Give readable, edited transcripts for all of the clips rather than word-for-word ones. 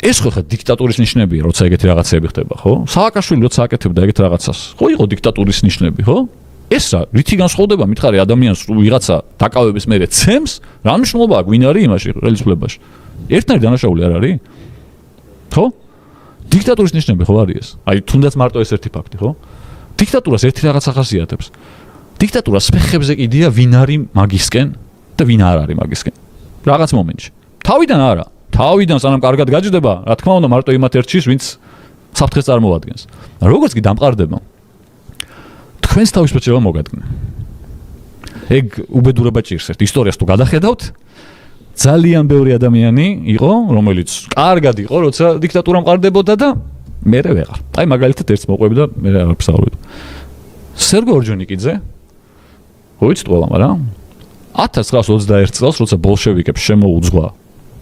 ეს ხო დიქტატურის ნიშნებია, როცა ეგეთი რაღაცები ხდება, ხო? სააკაშვილი როცა აკეთებდა ეგეთ რაღაცას, ხო იყო დიქტატურის ნიშნები, ხო? ეს რა, რითი განსხვავდება მითხარი ადამიანს ვიღაცა დაკავების მერე ცემს, რა მნიშვნელობა აქვს ვინ არის იმაში ხელისუფლებაში? ერთნაირი დანაშაული არ არის? ხო? დიქტატურის ნიშნები ხო არის ეს? აი თუნდაც მარტო ეს ერთი ფაქტი, ხო? დიქტატურას ერთი რაღაც ახასიათებს. დიქტატურას ფეხებზე კიდია ვინ არის მაგისკენ და ვინ არ არის მაგისკენ. რაღაც მომენტში. თავიდან არა. თავიდან სანამ კარგად გაჯდება, რა თქმა უნდა მარტო იმათ ერჩის, ვინც საფრთხეს წარმოადგენს. როგორც კი დამყარდება, თქვენს თავისუფლება მოგადგნენ. ეგ უბედურება ჭირს ერთ ისტორიას თუ გადახედავთ, ძალიან ბევრი ადამიანი იყო, რომელიც კარგად იყო, როცა დიქტატურა მყარდებოდა და მერე ვეღარ. აი მაგალითად ერთს მოყვები და მე არ ვსაუბრობ. სერგო ორჯონიკიძე ვიცით ყველა, მაგრამ 1921 წელს, როცა ბოლშევიკებს შემოუძღვა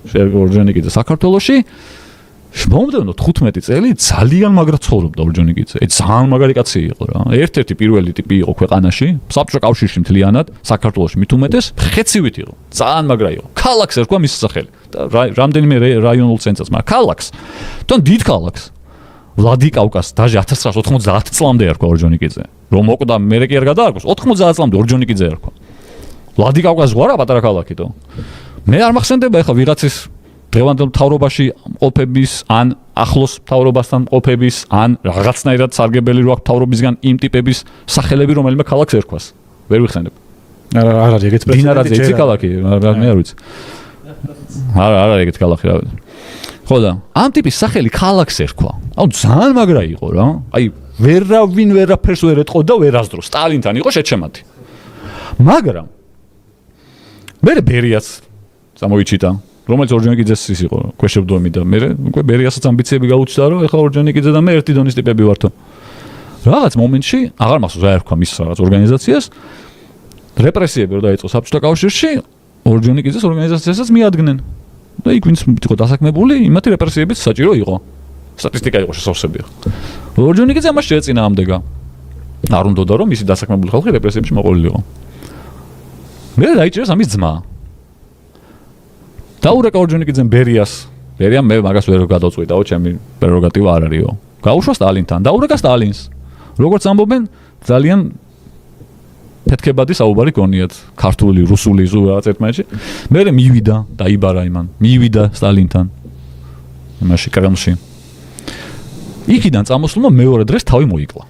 სერგო ორჯონიკიძე საქართველოში, მომდევნო 15 წელი ძალიან მაგრა ცხოვრობდა ორჯონიკიძე. ძალიან მაგარი კაცი იყო რა. ერთ-ერთი პირველი ტიპი იყო ქვეყანაში, საბჭოთა კავშირში მთლიანად, საქართველოში მით უმეტეს, ხეცივით იყო. ძალიან მაგრა იყო. ქალაქს ერქვა მის სახელი. რამდენიმე რაიონულ ცენტრს, მაგრამ ქალაქს, თან დიდ ქალაქს. ვლადიკავკას დაჟე 1990 წლამდე ერქვა ორჯონიკიძე. რომ მოკვდა მერე კი არ გადაარქვეს, 90 წლამდე ორჯონიკიძე ერქვა. ვლადიკავკას ზღვა რა პატარა ქალაქითო. მე არ მახსენდება ეხლა ვიღაცის დღევანდელ მთავრობაში ყოფების ან ახლოს მთავრობასთან ყოფების ან რაღაცნაირად სარგებელი რო აქვს მთავრობისგან იმ ტიპების სახელები რომელიმე ქალაქს ერქვას. ვერ ვიხსენებ. არა არის ეგეთ პრეცედენტი. იცი ქალაქი? მე არ ვიცი. არა ეგეთ ქალაქი რა. ხო და ამ ტიპის სახელი ქალაქს ერქვა. აუ ძალიან მაგრა იყო რა. აი ვერავინ ვერაფერს ვერ ეტყოდა და ვერასდრო. სტალინთან იყო შეჩემათი. მაგრამ მე ბერიას წამოიჩიტა. რომელიც ორჯონიკიძეს ის იყო ქვეშევდომი და მე უკვე ბერიასაც ამბიციები გაუჩნდა რომ ეხლა ორჯონიკიძე და მე ერთი დონის ტიპები ვართო. რაღაც მომენტში აღარ მახსოვს რა ერქვა მის რაღაც ორგანიზაციას. რეპრესიები რო დაიწყო საბჭოთა კავშირში, ორჯონიკიძეს ორგანიზაციასაც მიადგნენ. და იქ ვინც იყო დასაქმებული, იმათი რეპრესიებით საჭირო იყო. სტატისტიკა იყო შესავსები. ორჯონიკიძე ამას შეეწინააღმდეგა. არ უნდოდა რომ მისი დასაქმებული ხალხი რეპრესიებში მოყოლილიყო. მე დაიჭირეს ამის ძმა. დაურეკა ორჯონიკიძემ ბერიას. ბერიამ მე მაგას ვერ გადავწყვიტაო, ჩემი პრეროგატივა არ არისო. გაუშვა სტალინთან, დაურეკა სტალინს. როგორც ამბობენ, ძალიან ფეთქებადი საუბარი გონიათ, ქართული, რუსული, რაღაც ერთმანეთში. მე მივიდა, დაიბარა იმან, მივიდა სტალინთან. იმაში კრემლში. იქიდან წამოსულმა მეორე დღეს თავი მოიკლა.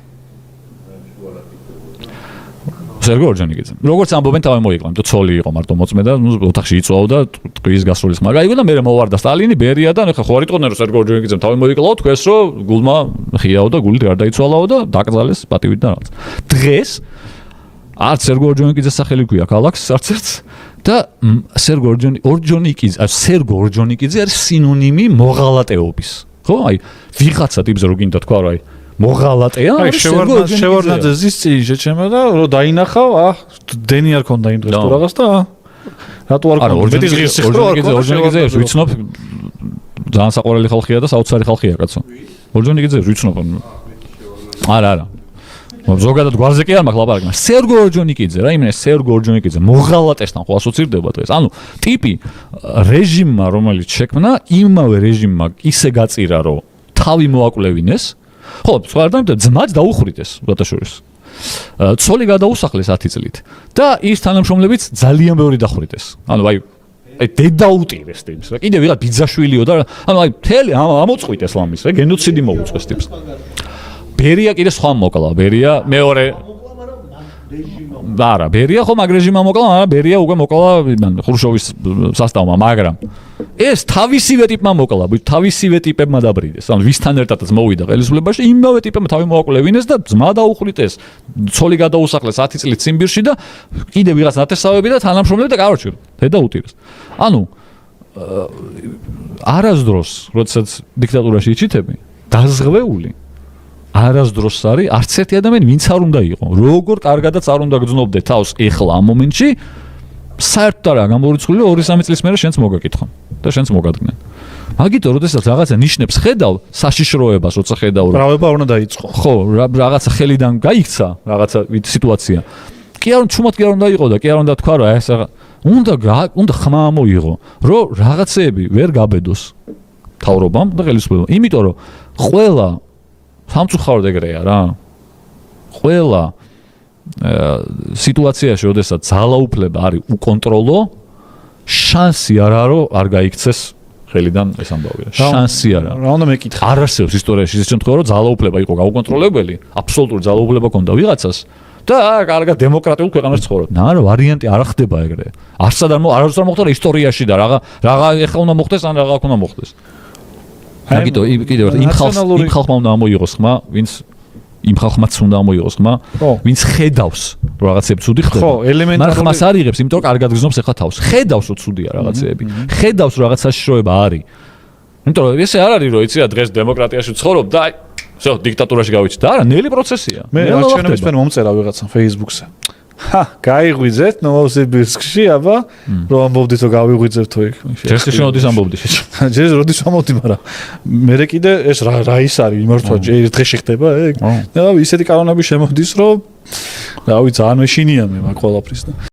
სერგო ორჯონიკიძე. როგორც ამბობენ თავი მოიკლა, იმიტომ ცოლი იყო მარტო მოწმე და ოთახში იწვაო და ტყვის გასროლის მაგა იყო და მე მოვარდა სტალინი, ბერია და ხა ხო არ იტყოდნენ რომ სერგო ორჯონიკიძემ თავი მოიკლაო, თქვენს რომ გულმა ხიაო და გულით არ დაიცვალაო და დაკრძალეს პატივით და რაღაც. დღეს არც სერგო ორჯონიკიძეს სახელი ქვია ქალაქს, არც ერთს და სერგო ორჯონიკიძე არის სინონიმი მოღალატეობის. ხო? აი, ვიღაცა ტიპზე რო გინდა თქვა რა, აი მოღალატეა, აი შევარნაძე ზის წილი შეჩემა და რო დაინახავ, დენი არ ქონდა იმ დღეს თუ რაღაც და რატო არ ქონდა? მეტის ღირსი ხო ორჯონიკიძე ვიცნობ ძალიან საყვარელი ხალხია და საოცარი ხალხია კაცო. ორჯონიკიძე ვიცნობ. არა. ზოგადად გვარზე კი არ მაქვს ლაპარაკი, მაგრამ სერგო ორჯონიკიძე რა იმენა სერგო ორჯონიკიძე მოღალატესთან ხო ასოცირდება დღეს. ანუ ტიპი რეჟიმმა რომელიც შექმნა, იმავე რეჟიმმა ისე გაწირა რომ თავი მოაკვლევინეს. ხო, სხვა არ დამიტა ძმაც დაუხრიტეს ბატაშორის. ცოლი გადაუსახლეს 10 წლით და ის თანამშრომლებიც ძალიან ბევრი დახვრიტეს. ანუ აი დედაუტირეს ტიპს. კიდე ვიღაც ბიძაშვილიო და ანუ აი მთელი ამოწყვიტეს ლამის, რა გენოციდი მოუწყვეს ტიპს. ბერია კიდე სხვა მოკლა, ბერია მეორე არა, ბერია ხო მაგ რეჟიმმა მოკლა, მაგრამ ბერია უკვე მოკლა ხრუშოვის სასტავმა, მაგრამ ეს თავისივე ტიპმა მოკლა, თავისივე ტიპებმა დაბრიდეს. ანუ ვისთან ერთადაც მოვიდა ხელისუფლებაში, იმავე ტიპებმა თავი მოაკვლევინეს და ძმა დაუხრიტეს, ცოლი გადაუსახლეს 10 წლით ციმბირში და კიდე ვიღაც ნათესავები და თანამშრომლები და კაროჩი დედაუტირეს. ანუ არასდროს, როდესაც დიქტატურაში იჩიტები, დაზღვეული არასდროს არის არც ერთი ადამიანი ვინც არ უნდა იყო. როგორ კარგადაც არ უნდა გძნობდე თავს ეხლა ამ მომენტში, საერთოდ არა გამორიცხული 2-3 წლის მერე შენც მოგაკითხონ და შენც მოგადგნენ. მაგითო როდესაც რაღაცა ნიშნებს ხედავ, საშიშროებას როცა ხედავ, ბრალება უნდა დაიწყო. ხო, რაღაცა ხელიდან გაიქცა რაღაცა სიტუაცია. კი არ ჩუმად კი არ უნდა იყო და კი არ უნდა თქვა რა ეს უნდა ხმა მოიღო, რომ რაღაცეები ვერ გაბედოს. მთავრობამ და ხელისუფლებამ. იმიტომ რომ ყველა სამწუხაროდ ეგრეა რა. ყველა სიტუაციაში, როდესაც ძალაუფლება არის უკონტროლო, შანსი არ არის რომ არ გაიქცეს ხელიდან ეს ამბავი. შანსი არ არის. რა უნდა მეკითხა? არ არსებობს ისტორიაში ის შემთხვევა, რომ ძალაუფლება იყო გაუკონტროლებელი, აბსოლუტური ძალაუფლება ჰქონდა ვიღაცას და კარგად დემოკრატიულ ქვეყანაში ცხოვრობდა. არა, ვარიანტი არ ხდება ეგრე. არც არ მოხდა ისტორიაში და რაღა ეხლა უნდა მოხდეს ან რაღა უნდა მოხდეს. აგიტო კიდევ იმ ხალხმა უნდა ამოიღოს ხმა, ვინც იმ ხალხმაც უნდა ამოიღოს ხმა, ვინც ხედავს რომ რაღაცები ცუდი ხდება. ხო, ელემენტარული მაგრამ ხმას არ იღებს, იმიტომ რომ კარგად გზნობს ეხლა თავს. ხედავს რომ ცუდია რაღაცეები. ხედავს რომ რაღაცა საშიშროება არის. იმიტომ რომ ესე არ არის რომ იცი რა დღეს დემოკრატიაში ცხოვრობ და აი, всё, დიქტატურაში გავიცი და არა, ნელი პროცესია. მე არჩევნების პენ მომწერა ვიღაცა Facebook-ზე. გაიღვიძეთ ნოვოსიბირსკში, აბა, რომ ამბობდით რომ გავიღვიძებთ თუ იქ. ჯერ შეშოდის ამბობდი შეჭ. ჯერ როდის ამბობდი, მაგრამ მე კიდე ეს რა ის არის იმართვა დღეში ხდება ეგ. და ისეთი კანონები შემოდის, რომ რავი, ძალიან მეშინია მე მაგ ყველაფრის და